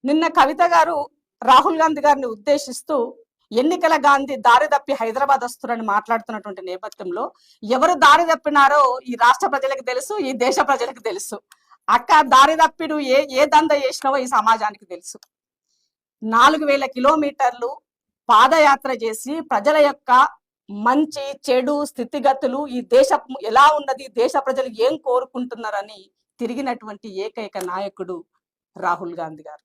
నిన్న కవిత గారు రాహుల్ గాంధీ గారిని ఉద్దేశిస్తూ ఎన్నికల గాంధీ దారి తప్పి హైదరాబాద్ వస్తున్నారని మాట్లాడుతున్నటువంటి నేపథ్యంలో ఎవరు దారి తప్పినారో ఈ రాష్ట్ర ప్రజలకు తెలుసు, ఈ దేశ ప్రజలకు తెలుసు. అక్క దారి తప్పి నువ్వు ఏ దంద చేసినావో ఈ సమాజానికి తెలుసు. 4000 కిలోమీటర్లు పాదయాత్ర చేసి ప్రజల యొక్క మంచి చెడు స్థితిగతులు, ఈ దేశం ఎలా ఉన్నది, దేశ ప్రజలు ఏం కోరుకుంటున్నారని తిరిగినటువంటి ఏకైక నాయకుడు రాహుల్ గాంధీ గారు.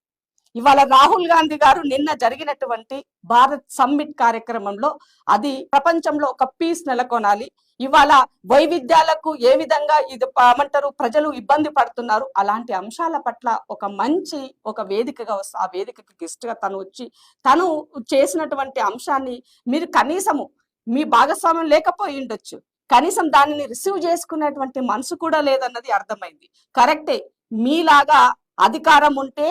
ఇవాళ రాహుల్ గాంధీ గారు నిన్న జరిగినటువంటి భారత్ సమ్మిట్ కార్యక్రమంలో అది ప్రపంచంలో ఒక పీస్ నెలకొనాలి. ఇవాళ వైవిధ్యాలకు ఏ విధంగా ఇది ఏమంటారు ప్రజలు ఇబ్బంది పడుతున్నారు, అలాంటి అంశాల పట్ల ఒక వేదికగా వస్తే ఆ వేదికకి గెస్ట్ గా తను వచ్చి తను చేసినటువంటి అంశాన్ని మీరు కనీసము మీ భాగస్వామ్యం లేకపోయి ఉండొచ్చు, కనీసం దానిని రిసీవ్ చేసుకునేటువంటి మనసు కూడా లేదన్నది అర్థమైంది. కరెక్టే, మీలాగా అధికారం ఉంటే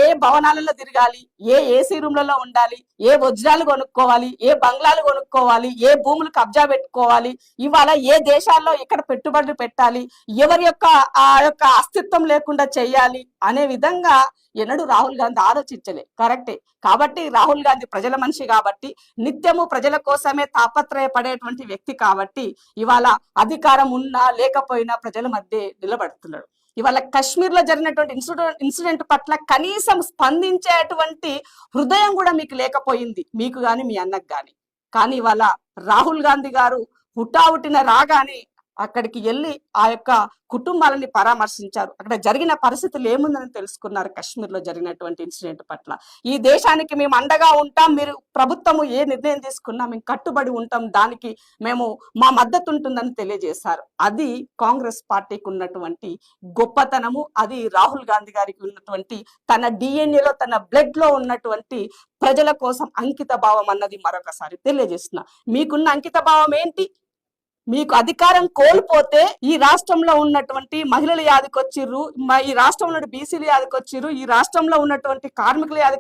ఏ భవనాలలో తిరగాలి, ఏ ఏసీ రూమ్లలో ఉండాలి, ఏ వజ్రాలు కొనుక్కోవాలి, ఏ బంగ్లాలు కొనుక్కోవాలి, ఏ భూములు కబ్జా పెట్టుకోవాలి, ఇవాళ ఏ దేశాల్లో ఎక్కడ పెట్టుబడులు పెట్టాలి, ఎవరి యొక్క అస్తిత్వం లేకుండా చెయ్యాలి అనే విధంగా ఎన్నడూ రాహుల్ గాంధీ ఆలోచించలే. కరెక్టే, కాబట్టి రాహుల్ గాంధీ ప్రజల మనిషి కాబట్టి, నిత్యము ప్రజల కోసమే తాపత్రయపడేటువంటి వ్యక్తి కాబట్టి ఇవాళ అధికారం ఉన్నా లేకపోయినా ప్రజల మధ్య నిలబడుతున్నాడు. ఇవాళ కశ్మీర్ లో జరిగినటువంటి ఇన్సిడెంట్ పట్ల కనీసం స్పందించేటువంటి హృదయం కూడా మీకు లేకపోయింది, మీకు గాని మీ అన్నకు గాని. కానీ ఇవాళ రాహుల్ గాంధీ గారు హుటాహుటిన రాగానే అక్కడికి వెళ్ళి ఆ యొక్క కుటుంబాలని పరామర్శించారు. అక్కడ జరిగిన పరిస్థితులు ఏముందని తెలుసుకున్నారు. కశ్మీర్ లో జరిగినటువంటి ఇన్సిడెంట్ పట్ల ఈ దేశానికి మేము అండగా ఉంటాం, మీరు ప్రభుత్వము ఏ నిర్ణయం తీసుకున్నా మేము కట్టుబడి ఉంటాం, దానికి మేము మా మద్దతు ఉంటుందని తెలియజేశారు. అది కాంగ్రెస్ పార్టీకి ఉన్నటువంటి గొప్పతనము, అది రాహుల్ గాంధీ గారికి ఉన్నటువంటి తన డిఎన్ఏలో తన బ్లడ్ లో ఉన్నటువంటి ప్రజల కోసం అంకిత భావం అన్నది మరొకసారి తెలియజేస్తున్నా. మీకున్న అంకిత భావం ఏంటి? మీకు అధికారం కోల్పోతే ఈ రాష్ట్రంలో ఉన్నటువంటి మహిళలు యాదికొచ్చిర్రు, ఈ రాష్ట్రంలో బీసీలు యాదికొచ్చిర్రు, ఈ రాష్ట్రంలో ఉన్నటువంటి కార్మికులు యాదికొచ్చి